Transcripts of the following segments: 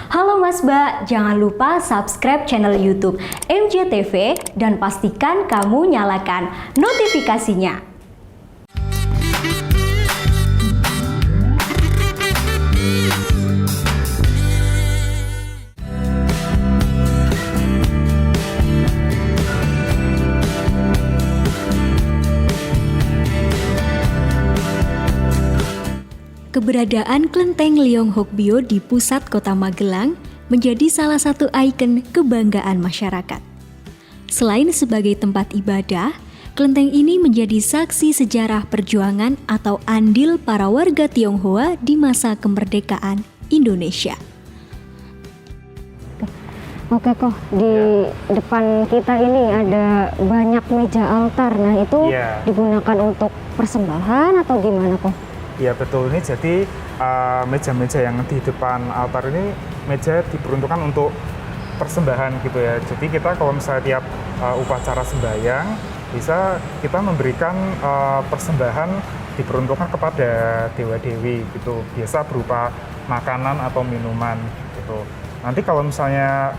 Halo Mas Mbak, jangan lupa subscribe channel YouTube MJTV dan pastikan kamu nyalakan notifikasinya. Keberadaan Klenteng Leong Hokbyo di pusat kota Magelang menjadi salah satu ikon kebanggaan masyarakat. Selain sebagai tempat ibadah, kelenteng ini menjadi saksi sejarah perjuangan atau andil para warga Tionghoa di masa kemerdekaan Indonesia. Oke kok, di depan kita ini ada banyak meja altar. Nah itu digunakan untuk persembahan atau gimana kok? Ya betul, ini jadi meja-meja yang di depan altar ini meja diperuntukkan untuk persembahan gitu ya. Jadi kita kalau misalnya tiap upacara sembahyang bisa kita memberikan persembahan diperuntukkan kepada dewa-dewi gitu. Biasa berupa makanan atau minuman gitu. Nanti kalau misalnya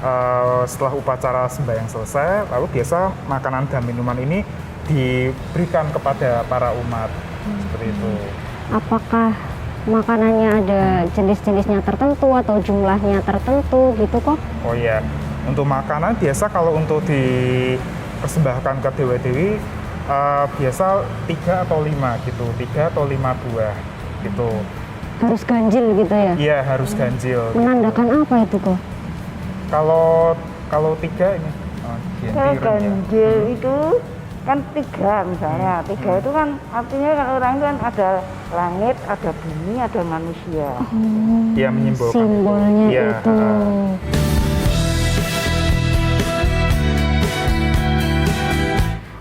setelah upacara sembahyang selesai, lalu biasa makanan dan minuman ini diberikan kepada para umat seperti itu. Apakah makanannya ada jenis-jenisnya tertentu atau jumlahnya tertentu gitu kok? Oh iya, untuk makanan biasa kalau untuk dipersembahkan ke dewa-dewi biasa 3 atau 5 gitu, 3 atau 5 buah gitu. Harus ganjil gitu ya? Iya, harus ganjil. Menandakan gitu. Apa itu kok? Kalau 3 ini kalau ganjil itu kan 3 misalnya, 3 itu kan artinya kan orang itu kan ada langit, ada bumi, ada manusia. Dia menyimbolkan simbolnya itu.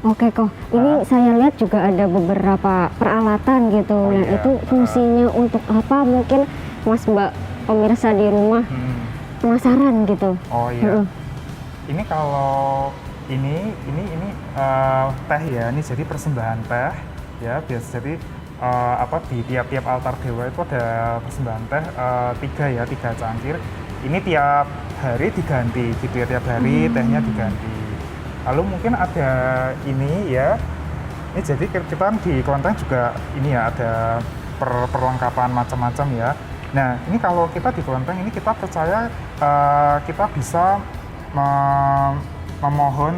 Oke kok, ini saya lihat juga ada beberapa peralatan gitu. Nah itu fungsinya untuk apa? Mungkin Mas Mbak pemirsa di rumah penasaran gitu. Oh iya. Ini kalau ini teh ya, ini jadi persembahan teh ya. Biasa jadi di tiap-tiap altar dewa itu ada persembahan teh 3 cangkir. Ini tiap hari diganti gitu ya, tiap hari tehnya diganti. Lalu mungkin ada ini ya. Ini jadi kita di kelenteng juga ini ya ada perlengkapan macam-macam ya. Nah ini kalau kita di kelenteng ini kita percaya kita bisa memohon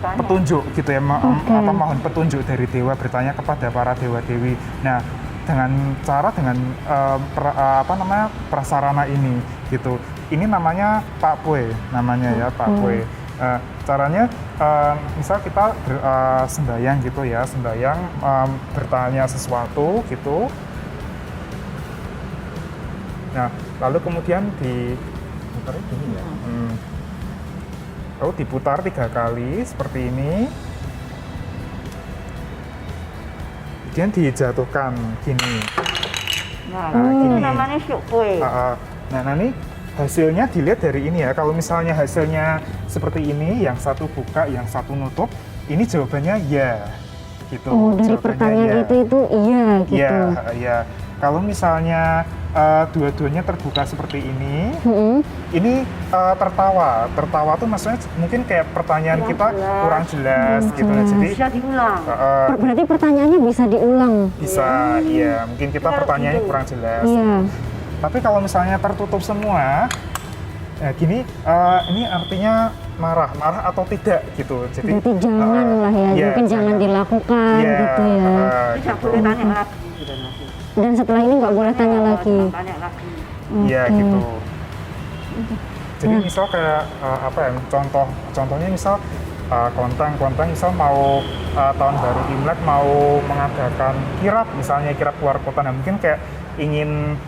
petunjuk gitu ya, mohon petunjuk dari dewa, bertanya kepada para dewa-dewi. Nah, dengan prasarana ini gitu. Ini namanya Pak Pue, namanya ya Pak Pue. Caranya misal kita sembahyang gitu ya, bertanya sesuatu gitu. Nah, lalu kemudian diputar ini ya. Lalu diputar 3 kali seperti ini. Kemudian dijatuhkan gini. Nah, gini. Namanya syukui. Nah, ini hasilnya dilihat dari ini ya. Kalau misalnya hasilnya seperti ini, yang satu buka, yang satu nutup, ini jawabannya ya. Gitu. Oh, dari pertanyaan ya. itu iya gitu. Iya. Kalau misalnya dua-duanya terbuka seperti ini, ini tertawa tuh maksudnya mungkin kayak pertanyaan kita kurang jelas gitu. Jadi bisa diulang. Berarti pertanyaannya bisa diulang. Bisa, iya. Mungkin kita pertanyaannya kurang jelas. Iya. Tapi kalau misalnya tertutup semua, gini, ini artinya marah atau tidak gitu. Jadi berarti jangan lah ya, mungkin jangan dilakukan gitu ya. Tidak boleh tanya lagi. Dan setelah ini nggak boleh tanya lagi. Iya gitu. Jadi misal kayak contohnya misal Klenteng misal mau tahun baru Imlek mau mengadakan kirap, misalnya kirap keluar kota. Nah mungkin kayak ingin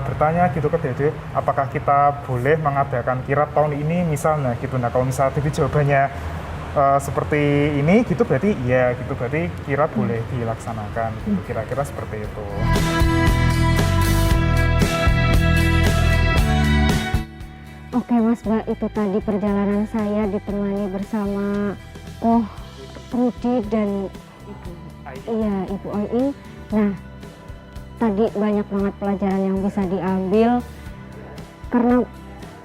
bertanya gitu ke Dede, apakah kita boleh mengadakan kirap tahun ini misalnya gitu. Nah kalau misalnya Dede jawabannya seperti ini gitu berarti iya gitu, berarti kirap boleh dilaksanakan gitu, kira-kira seperti itu. Oke Mas Mbak, itu tadi perjalanan saya ditemani bersama Koh Rudi dan Ibu Oin. Nah tadi banyak banget pelajaran yang bisa diambil karena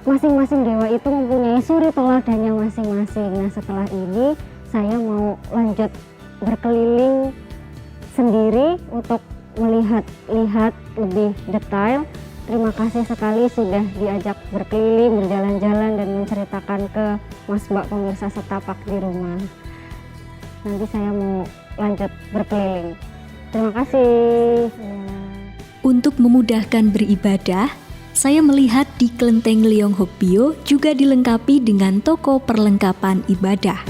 masing-masing dewa itu mempunyai suri teladannya masing-masing. Nah setelah ini saya mau lanjut berkeliling sendiri untuk melihat-lihat lebih detail. Terima kasih sekali sudah diajak berkeliling, berjalan-jalan dan menceritakan ke Mas Mbak pemirsa Setapak di rumah. Nanti saya mau lanjut berkeliling. Terima kasih. Untuk memudahkan beribadah, saya melihat di Kelenteng Leong Hokbyo juga dilengkapi dengan toko perlengkapan ibadah.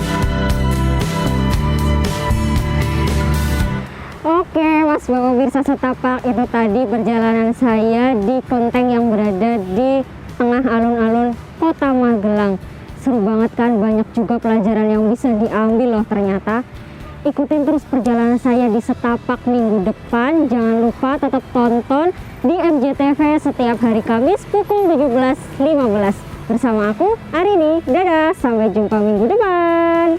Oke, Mas Mbak pemirsa Setapak, itu tadi perjalanan saya di kelenteng yang berada di tengah alun-alun Kota Magelang. Seru banget kan, banyak juga pelajaran yang bisa diambil loh ternyata. Ikutin terus perjalanan saya di Setapak minggu depan. Jangan lupa tetap tonton di MJTV setiap hari Kamis pukul 17.15. Bersama aku, Arini. Dadah, sampai jumpa minggu depan.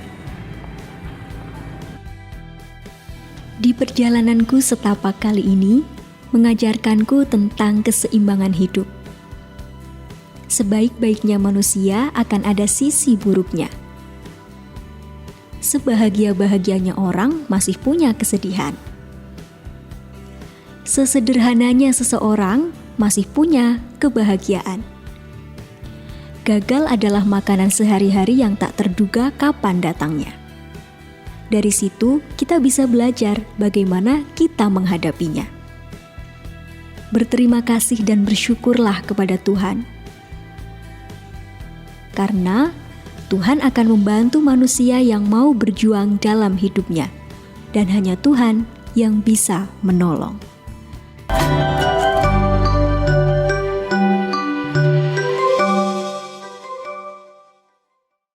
Di perjalananku setapak kali ini, mengajarkanku tentang keseimbangan hidup. Sebaik-baiknya manusia akan ada sisi buruknya. Sebahagia-bahagianya orang masih punya kesedihan. Sesederhananya seseorang masih punya kebahagiaan. Gagal adalah makanan sehari-hari yang tak terduga kapan datangnya. Dari situ, kita bisa belajar bagaimana kita menghadapinya. Berterima kasih dan bersyukurlah kepada Tuhan. Karena Tuhan akan membantu manusia yang mau berjuang dalam hidupnya. Dan hanya Tuhan yang bisa menolong.